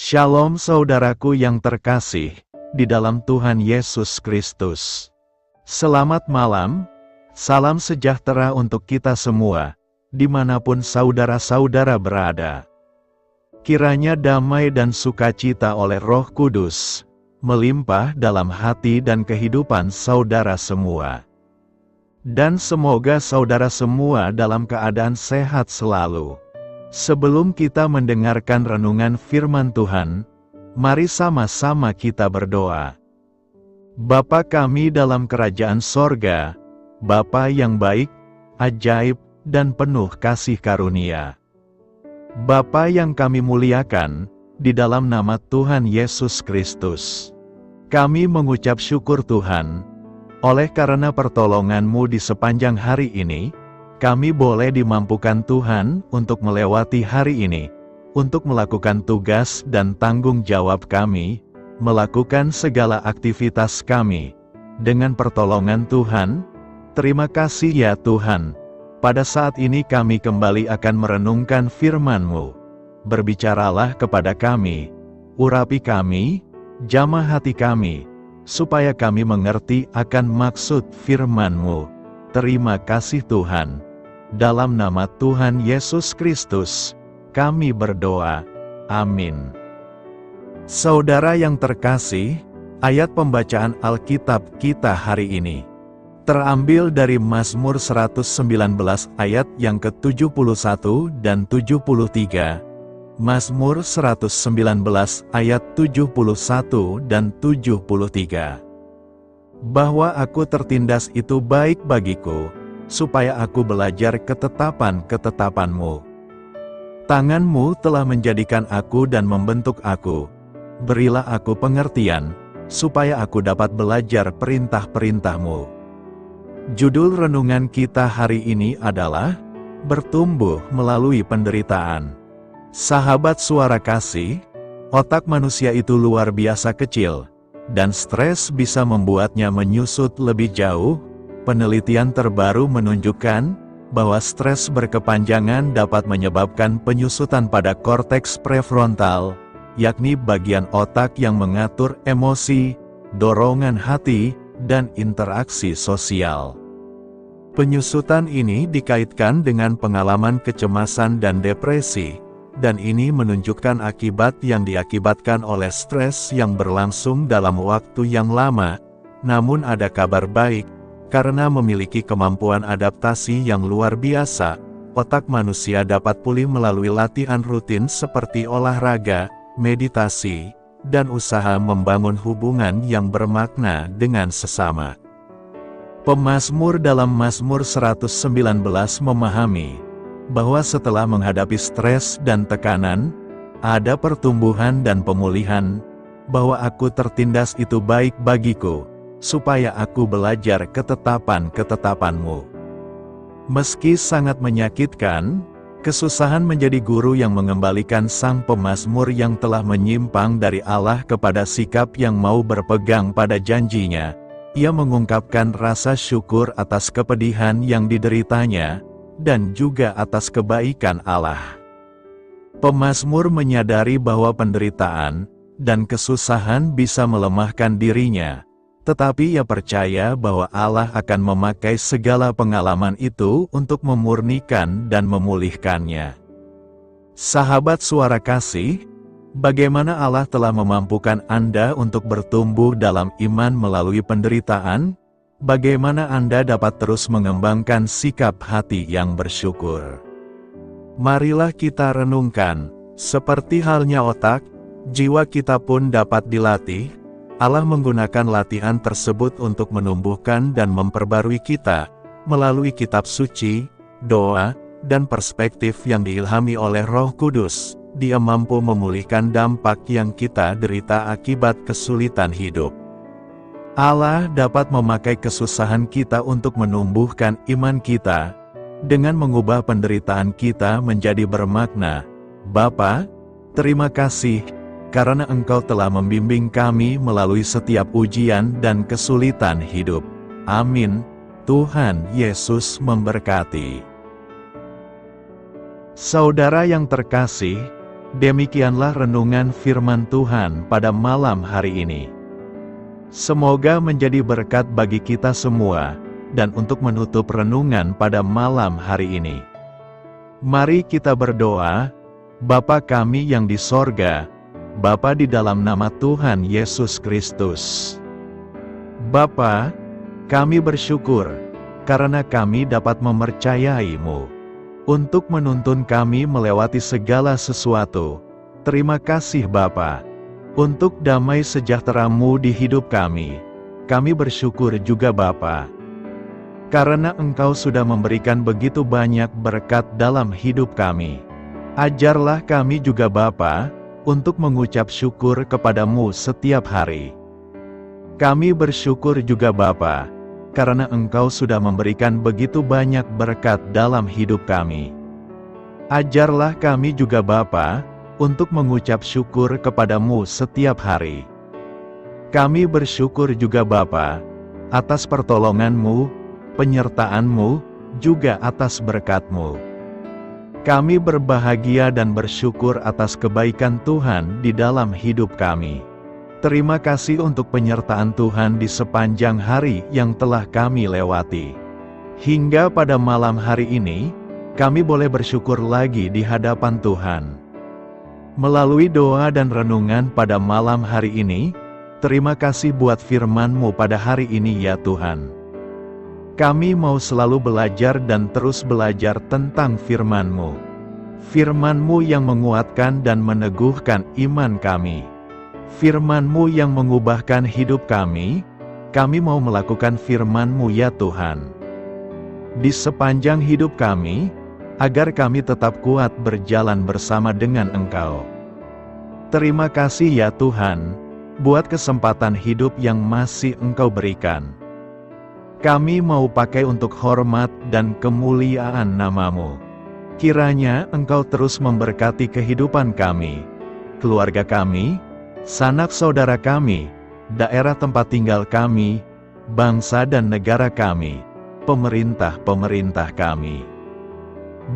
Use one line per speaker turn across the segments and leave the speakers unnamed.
Shalom saudaraku yang terkasih, di dalam Tuhan Yesus Kristus. Selamat malam, salam sejahtera untuk kita semua, dimanapun saudara-saudara berada. Kiranya damai dan sukacita oleh Roh Kudus, melimpah dalam hati dan kehidupan saudara semua. Dan semoga saudara semua dalam keadaan sehat selalu. Sebelum kita mendengarkan renungan firman Tuhan, mari sama-sama kita berdoa. Bapa kami dalam kerajaan sorga, Bapa yang baik, ajaib, dan penuh kasih karunia. Bapa yang kami muliakan, di dalam nama Tuhan Yesus Kristus. Kami mengucap syukur Tuhan, oleh karena pertolongan-Mu di sepanjang hari ini, kami boleh dimampukan Tuhan untuk melewati hari ini, untuk melakukan tugas dan tanggung jawab kami, melakukan segala aktivitas kami. Dengan pertolongan Tuhan, terima kasih ya Tuhan. Pada saat ini kami kembali akan merenungkan firman-Mu. Berbicaralah kepada kami, urapi kami, jamah hati kami, supaya kami mengerti akan maksud firman-Mu. Terima kasih Tuhan. Dalam nama Tuhan Yesus Kristus, kami berdoa. Amin. Saudara yang terkasih, ayat pembacaan Alkitab kita hari ini terambil dari Mazmur 119 ayat yang ke-71 dan 73. Mazmur 119 ayat 71 dan 73. Bahwa aku tertindas itu baik bagiku, supaya aku belajar ketetapan-ketetapan-Mu. Tangan-Mu telah menjadikan aku dan membentuk aku. Berilah aku pengertian, supaya aku dapat belajar perintah-perintah-Mu. Judul renungan kita hari ini adalah, Bertumbuh Melalui Penderitaan. Sahabat suara kasih, otak manusia itu luar biasa kecil, dan stres bisa membuatnya menyusut lebih jauh. Penelitian terbaru menunjukkan bahwa stres berkepanjangan dapat menyebabkan penyusutan pada korteks prefrontal, yakni bagian otak yang mengatur emosi, dorongan hati, dan interaksi sosial. Penyusutan ini dikaitkan dengan pengalaman kecemasan dan depresi, dan ini menunjukkan akibat yang diakibatkan oleh stres yang berlangsung dalam waktu yang lama. Namun ada kabar baik. Karena memiliki kemampuan adaptasi yang luar biasa, otak manusia dapat pulih melalui latihan rutin seperti olahraga, meditasi, dan usaha membangun hubungan yang bermakna dengan sesama. Pemazmur dalam Mazmur 119 memahami bahwa setelah menghadapi stres dan tekanan, ada pertumbuhan dan pemulihan, bahwa aku tertindas itu baik bagiku, supaya aku belajar ketetapan-ketetapan-Mu. Meski sangat menyakitkan, kesusahan menjadi guru yang mengembalikan sang pemazmur yang telah menyimpang dari Allah kepada sikap yang mau berpegang pada janjinya. Ia mengungkapkan rasa syukur atas kepedihan yang dideritanya, dan juga atas kebaikan Allah. Pemazmur menyadari bahwa penderitaan dan kesusahan bisa melemahkan dirinya, tetapi ia percaya bahwa Allah akan memakai segala pengalaman itu untuk memurnikan dan memulihkannya. Sahabat suara kasih, bagaimana Allah telah memampukan Anda untuk bertumbuh dalam iman melalui penderitaan? Bagaimana Anda dapat terus mengembangkan sikap hati yang bersyukur? Marilah kita renungkan, seperti halnya otak, jiwa kita pun dapat dilatih. Allah menggunakan latihan tersebut untuk menumbuhkan dan memperbarui kita, melalui kitab suci, doa, dan perspektif yang diilhami oleh Roh Kudus. Dia mampu memulihkan dampak yang kita derita akibat kesulitan hidup. Allah dapat memakai kesusahan kita untuk menumbuhkan iman kita, dengan mengubah penderitaan kita menjadi bermakna. Bapa, terima kasih, karena Engkau telah membimbing kami melalui setiap ujian dan kesulitan hidup. Amin. Tuhan Yesus memberkati. Saudara yang terkasih, Demikianlah renungan firman Tuhan pada malam hari ini. Semoga menjadi berkat bagi kita semua, dan untuk menutup renungan pada malam hari ini, mari kita berdoa. Bapa kami yang di sorga, Bapa di dalam nama Tuhan Yesus Kristus. Bapa, kami bersyukur, karena kami dapat mempercayai-Mu untuk menuntun kami melewati segala sesuatu. Terima kasih Bapa, untuk damai sejahtera-Mu di hidup kami. Kami bersyukur juga Bapa, karena Engkau sudah memberikan begitu banyak berkat dalam hidup kami. Ajarlah kami juga Bapa, untuk mengucap syukur kepadamu setiap hari. Kami bersyukur juga Bapa, karena Engkau sudah memberikan begitu banyak berkat dalam hidup kami. Ajarlah kami juga Bapa, untuk mengucap syukur kepadamu setiap hari. Kami bersyukur juga Bapa, atas pertolongan-Mu, penyertaan-Mu, juga atas berkat-Mu. Kami berbahagia dan bersyukur atas kebaikan Tuhan di dalam hidup kami. Terima kasih untuk penyertaan Tuhan di sepanjang hari yang telah kami lewati. Hingga pada malam hari ini, kami boleh bersyukur lagi di hadapan Tuhan. Melalui doa dan renungan pada malam hari ini, terima kasih buat firman-Mu pada hari ini ya Tuhan. Kami mau selalu belajar dan terus belajar tentang firman-Mu. Firman-Mu yang menguatkan dan meneguhkan iman kami. Firman-Mu yang mengubahkan hidup kami mau melakukan firman-Mu ya Tuhan. Di sepanjang hidup kami, agar kami tetap kuat berjalan bersama dengan Engkau. Terima kasih ya Tuhan, buat kesempatan hidup yang masih Engkau berikan. Kami mau pakai untuk hormat dan kemuliaan nama-Mu. Kiranya Engkau terus memberkati kehidupan kami, keluarga kami, sanak saudara kami, daerah tempat tinggal kami, bangsa dan negara kami, pemerintah-pemerintah kami.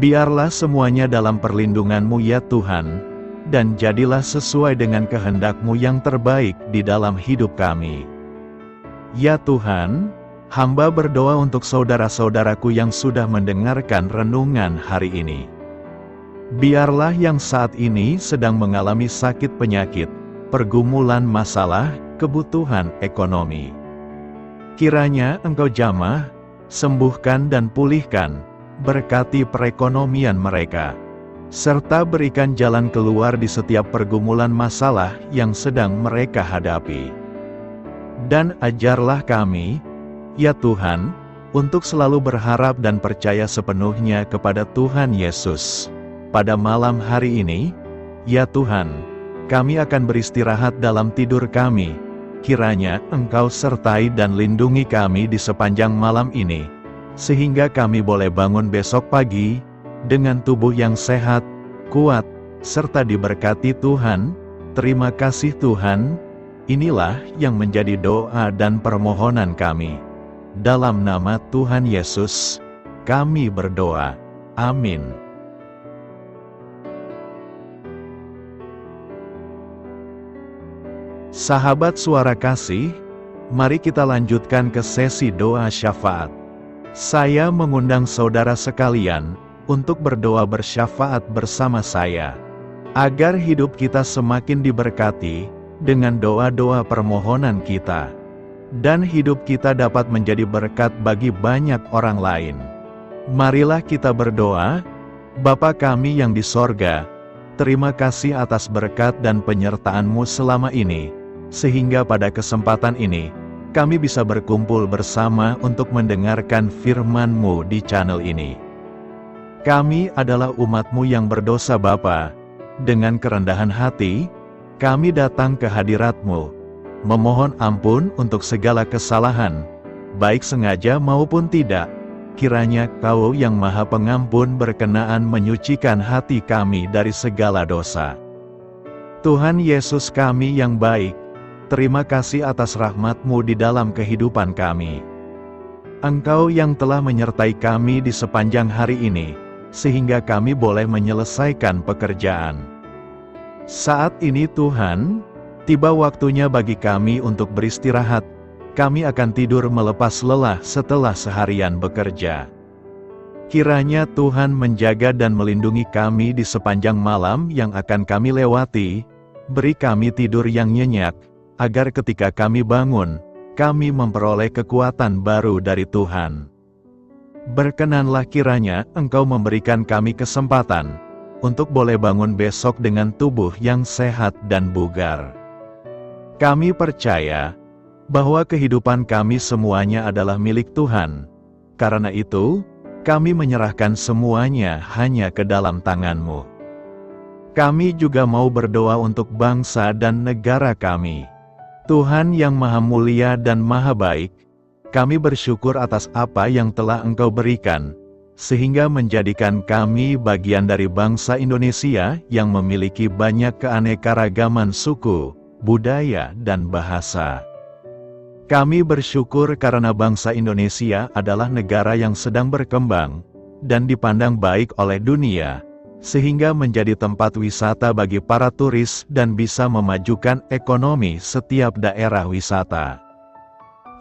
Biarlah semuanya dalam perlindungan-Mu ya Tuhan, dan jadilah sesuai dengan kehendak-Mu yang terbaik di dalam hidup kami. Ya Tuhan, hamba berdoa untuk saudara-saudaraku yang sudah mendengarkan renungan hari ini. Biarlah yang saat ini sedang mengalami sakit penyakit, pergumulan masalah, kebutuhan ekonomi, kiranya Engkau jamah, sembuhkan dan pulihkan, berkati perekonomian mereka, serta berikan jalan keluar di setiap pergumulan masalah yang sedang mereka hadapi. Dan ajarlah kami, ya Tuhan, untuk selalu berharap dan percaya sepenuhnya kepada Tuhan Yesus. Pada malam hari ini, ya Tuhan, kami akan beristirahat dalam tidur kami. Kiranya Engkau sertai dan lindungi kami di sepanjang malam ini, sehingga kami boleh bangun besok pagi dengan tubuh yang sehat, kuat, serta diberkati Tuhan. Terima kasih Tuhan. Inilah yang menjadi doa dan permohonan kami. Dalam nama Tuhan Yesus, kami berdoa. Amin. Sahabat Suara Kasih, mari kita lanjutkan ke sesi doa syafaat. Saya mengundang saudara sekalian untuk berdoa bersyafaat bersama saya, agar hidup kita semakin diberkati dengan doa-doa permohonan kita, dan hidup kita dapat menjadi berkat bagi banyak orang lain. Marilah kita berdoa. Bapa kami yang di sorga, terima kasih atas berkat dan penyertaan-Mu selama ini, sehingga pada kesempatan ini, kami bisa berkumpul bersama untuk mendengarkan firman-Mu di channel ini. Kami adalah umat-Mu yang berdosa Bapa. Dengan kerendahan hati, kami datang ke hadirat-Mu, memohon ampun untuk segala kesalahan, baik sengaja maupun tidak. Kiranya Kau yang Maha Pengampun berkenaan menyucikan hati kami dari segala dosa. Tuhan Yesus kami yang baik, terima kasih atas rahmat-Mu di dalam kehidupan kami. Engkau yang telah menyertai kami di sepanjang hari ini, sehingga kami boleh menyelesaikan pekerjaan. Saat ini Tuhan, tiba waktunya bagi kami untuk beristirahat. Kami akan tidur melepas lelah setelah seharian bekerja. Kiranya Tuhan menjaga dan melindungi kami di sepanjang malam yang akan kami lewati. Beri kami tidur yang nyenyak, agar ketika kami bangun, kami memperoleh kekuatan baru dari Tuhan. Berkenanlah kiranya Engkau memberikan kami kesempatan untuk boleh bangun besok dengan tubuh yang sehat dan bugar. Kami percaya bahwa kehidupan kami semuanya adalah milik Tuhan. Karena itu, kami menyerahkan semuanya hanya ke dalam tangan-Mu. Kami juga mau berdoa untuk bangsa dan negara kami. Tuhan yang Maha Mulia dan Maha Baik, kami bersyukur atas apa yang telah Engkau berikan, sehingga menjadikan kami bagian dari bangsa Indonesia yang memiliki banyak keanekaragaman suku, budaya, dan bahasa. Kami bersyukur karena bangsa Indonesia adalah negara yang sedang berkembang dan dipandang baik oleh dunia, sehingga menjadi tempat wisata bagi para turis dan bisa memajukan ekonomi setiap daerah wisata.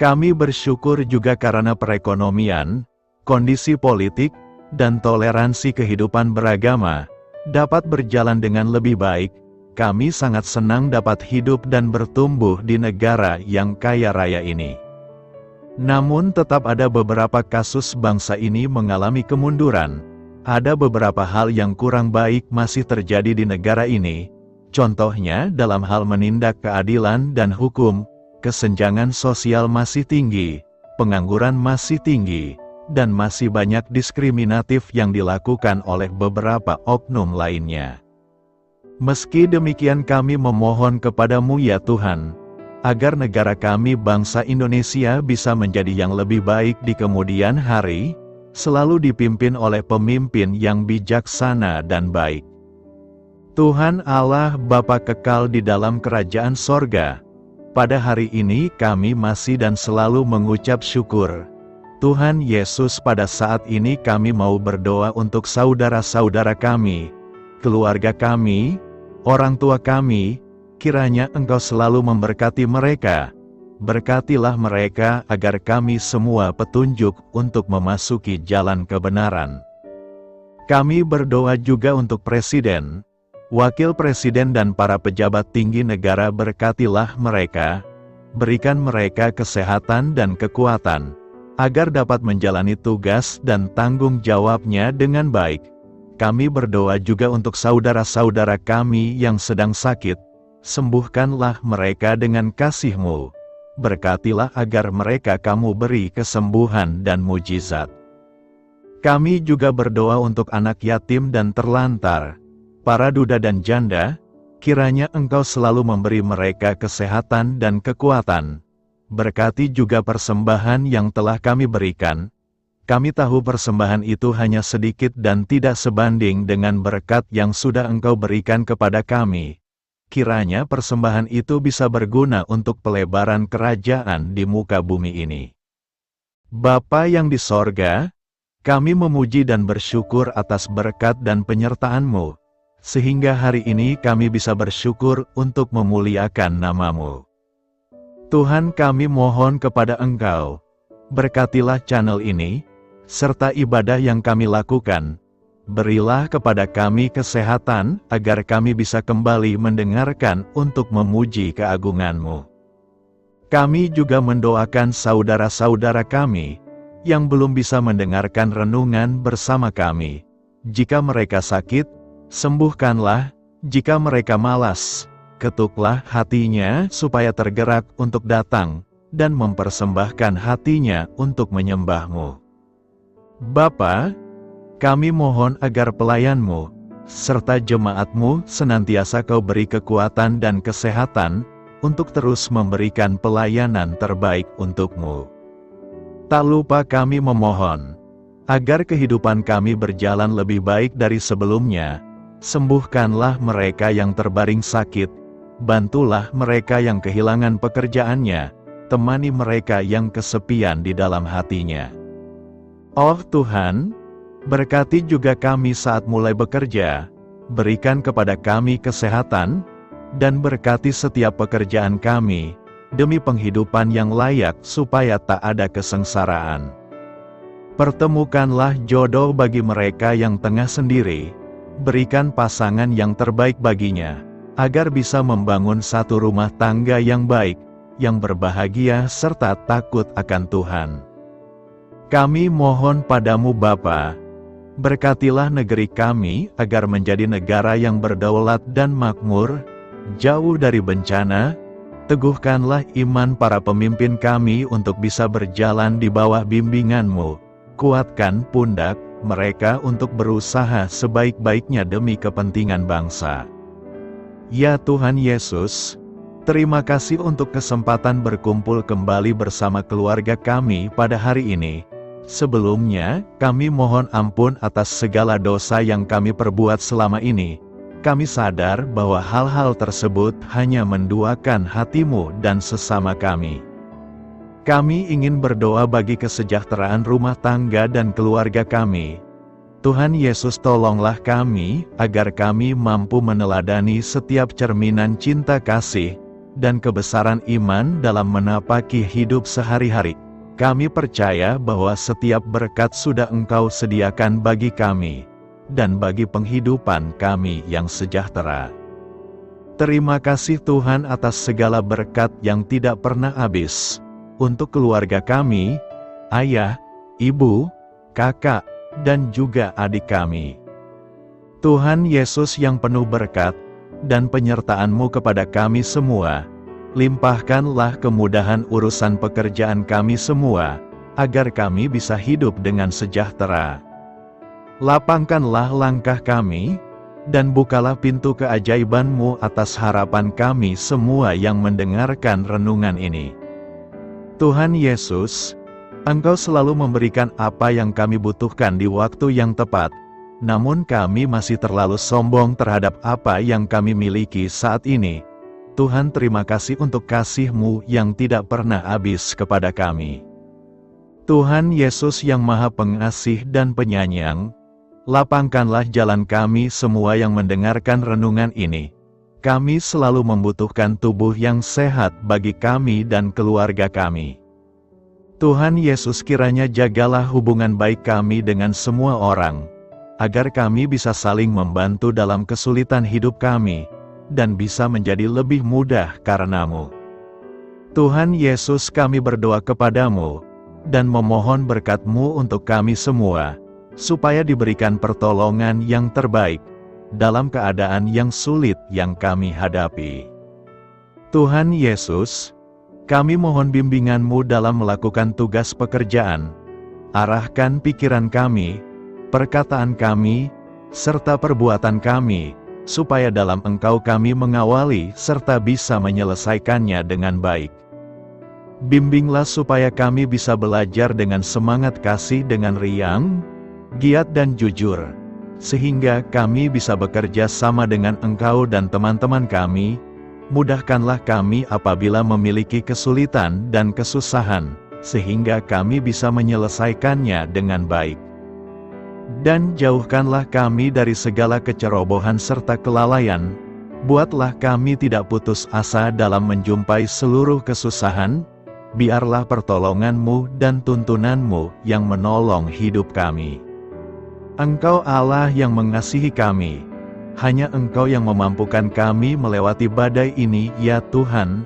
Kami bersyukur juga karena perekonomian, kondisi politik, dan toleransi kehidupan beragama dapat berjalan dengan lebih baik. Kami sangat senang dapat hidup dan bertumbuh di negara yang kaya raya ini. Namun tetap ada beberapa kasus bangsa ini mengalami kemunduran. Ada beberapa hal yang kurang baik masih terjadi di negara ini. Contohnya dalam hal menindak keadilan dan hukum, kesenjangan sosial masih tinggi, pengangguran masih tinggi, dan masih banyak diskriminatif yang dilakukan oleh beberapa oknum lainnya. Meski demikian kami memohon kepadamu ya Tuhan, agar negara kami bangsa Indonesia bisa menjadi yang lebih baik di kemudian hari, selalu dipimpin oleh pemimpin yang bijaksana dan baik. Tuhan Allah Bapa kekal di dalam kerajaan sorga, pada hari ini kami masih dan selalu mengucap syukur. Tuhan Yesus, pada saat ini kami mau berdoa untuk saudara-saudara kami, keluarga kami, orang tua kami. Kiranya Engkau selalu memberkati mereka. Berkatilah mereka agar kami semua petunjuk untuk memasuki jalan kebenaran. Kami berdoa juga untuk Presiden, Wakil Presiden dan para pejabat tinggi negara. Berkatilah mereka, berikan mereka kesehatan dan kekuatan, agar dapat menjalani tugas dan tanggung jawabnya dengan baik. Kami berdoa juga untuk saudara-saudara kami yang sedang sakit. Sembuhkanlah mereka dengan kasih-Mu. Berkatilah agar mereka Kamu beri kesembuhan dan mujizat. Kami juga berdoa untuk anak yatim dan terlantar, para duda dan janda. Kiranya Engkau selalu memberi mereka kesehatan dan kekuatan. Berkati juga persembahan yang telah kami berikan. Kami tahu persembahan itu hanya sedikit dan tidak sebanding dengan berkat yang sudah Engkau berikan kepada kami. Kiranya persembahan itu bisa berguna untuk pelebaran kerajaan di muka bumi ini. Bapa yang di sorga, kami memuji dan bersyukur atas berkat dan penyertaan-Mu, sehingga hari ini kami bisa bersyukur untuk memuliakan nama-Mu. Tuhan, kami mohon kepada Engkau, berkatilah channel ini, serta ibadah yang kami lakukan. Berilah kepada kami kesehatan, agar kami bisa kembali mendengarkan untuk memuji keagungan-Mu. Kami juga mendoakan saudara-saudara kami, yang belum bisa mendengarkan renungan bersama kami. Jika mereka sakit, sembuhkanlah. Jika mereka malas, ketuklah hatinya supaya tergerak untuk datang, dan mempersembahkan hatinya untuk menyembah-Mu. Bapa, kami mohon agar pelayan-Mu, serta jemaat-Mu senantiasa Kau beri kekuatan dan kesehatan, untuk terus memberikan pelayanan terbaik untuk-Mu. Tak lupa kami memohon, agar kehidupan kami berjalan lebih baik dari sebelumnya. Sembuhkanlah mereka yang terbaring sakit, bantulah mereka yang kehilangan pekerjaannya, temani mereka yang kesepian di dalam hatinya. Oh Tuhan, berkati juga kami saat mulai bekerja, berikan kepada kami kesehatan, dan berkati setiap pekerjaan kami, demi penghidupan yang layak supaya tak ada kesengsaraan. Pertemukanlah jodoh bagi mereka yang tengah sendiri, berikan pasangan yang terbaik baginya, agar bisa membangun satu rumah tangga yang baik, yang berbahagia serta takut akan Tuhan. Kami mohon padamu Bapa, berkatilah negeri kami agar menjadi negara yang berdaulat dan makmur, jauh dari bencana. Teguhkanlah iman para pemimpin kami untuk bisa berjalan di bawah bimbingan-Mu. Kuatkan pundak mereka untuk berusaha sebaik-baiknya demi kepentingan bangsa. Ya Tuhan Yesus, terima kasih untuk kesempatan berkumpul kembali bersama keluarga kami pada hari ini. Sebelumnya, kami mohon ampun atas segala dosa yang kami perbuat selama ini. Kami sadar bahwa hal-hal tersebut hanya menduakan hati-Mu dan sesama kami. Kami ingin berdoa bagi kesejahteraan rumah tangga dan keluarga kami. Tuhan Yesus, tolonglah kami, agar kami mampu meneladani setiap cerminan cinta kasih, dan kebesaran iman dalam menapaki hidup sehari-hari. Kami percaya bahwa setiap berkat sudah Engkau sediakan bagi kami, dan bagi penghidupan kami yang sejahtera. Terima kasih Tuhan atas segala berkat yang tidak pernah habis, untuk keluarga kami, ayah, ibu, kakak, dan juga adik kami. Tuhan Yesus yang penuh berkat, dan penyertaan-Mu kepada kami semua, limpahkanlah kemudahan urusan pekerjaan kami semua, agar kami bisa hidup dengan sejahtera. Lapangkanlah langkah kami, dan bukalah pintu keajaiban-Mu atas harapan kami semua yang mendengarkan renungan ini. Tuhan Yesus, Engkau selalu memberikan apa yang kami butuhkan di waktu yang tepat, namun kami masih terlalu sombong terhadap apa yang kami miliki saat ini. Tuhan, terima kasih untuk kasih-Mu yang tidak pernah habis kepada kami. Tuhan Yesus yang Maha Pengasih dan Penyayang, lapangkanlah jalan kami semua yang mendengarkan renungan ini. Kami selalu membutuhkan tubuh yang sehat bagi kami dan keluarga kami. Tuhan Yesus, kiranya jagalah hubungan baik kami dengan semua orang, agar kami bisa saling membantu dalam kesulitan hidup kami, dan bisa menjadi lebih mudah karena-Mu. Tuhan Yesus, kami berdoa kepadamu, dan memohon berkat-Mu untuk kami semua, supaya diberikan pertolongan yang terbaik, dalam keadaan yang sulit yang kami hadapi. Tuhan Yesus, kami mohon bimbingan-Mu dalam melakukan tugas pekerjaan. Arahkan pikiran kami, perkataan kami, serta perbuatan kami, supaya dalam Engkau kami mengawali serta bisa menyelesaikannya dengan baik. Bimbinglah supaya kami bisa belajar dengan semangat kasih dengan riang, giat dan jujur, sehingga kami bisa bekerja sama dengan Engkau dan teman-teman kami. Mudahkanlah kami apabila memiliki kesulitan dan kesusahan, sehingga kami bisa menyelesaikannya dengan baik. Dan jauhkanlah kami dari segala kecerobohan serta kelalaian. Buatlah kami tidak putus asa dalam menjumpai seluruh kesusahan. Biarlah pertolongan-Mu dan tuntunan-Mu yang menolong hidup kami. Engkau Allah yang mengasihi kami. Hanya Engkau yang memampukan kami melewati badai ini, ya Tuhan.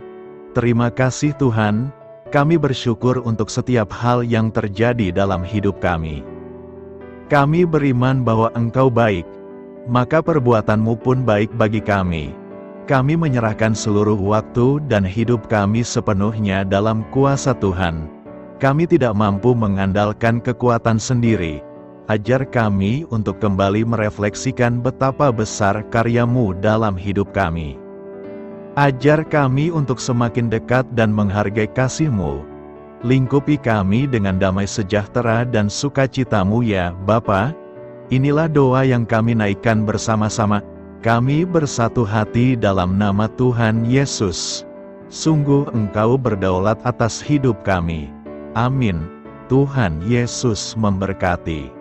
Terima kasih Tuhan, kami bersyukur untuk setiap hal yang terjadi dalam hidup kami. Kami beriman bahwa Engkau baik, maka perbuatan-Mu pun baik bagi kami. Kami menyerahkan seluruh waktu dan hidup kami sepenuhnya dalam kuasa Tuhan. Kami tidak mampu mengandalkan kekuatan sendiri. Ajar kami untuk kembali merefleksikan betapa besar karya-Mu dalam hidup kami. Ajar kami untuk semakin dekat dan menghargai kasih-Mu. Lingkupi kami dengan damai sejahtera dan sukacita-Mu ya Bapa. Inilah doa yang kami naikkan bersama-sama. Kami bersatu hati dalam nama Tuhan Yesus. Sungguh Engkau berdaulat atas hidup kami. Amin. Tuhan Yesus memberkati.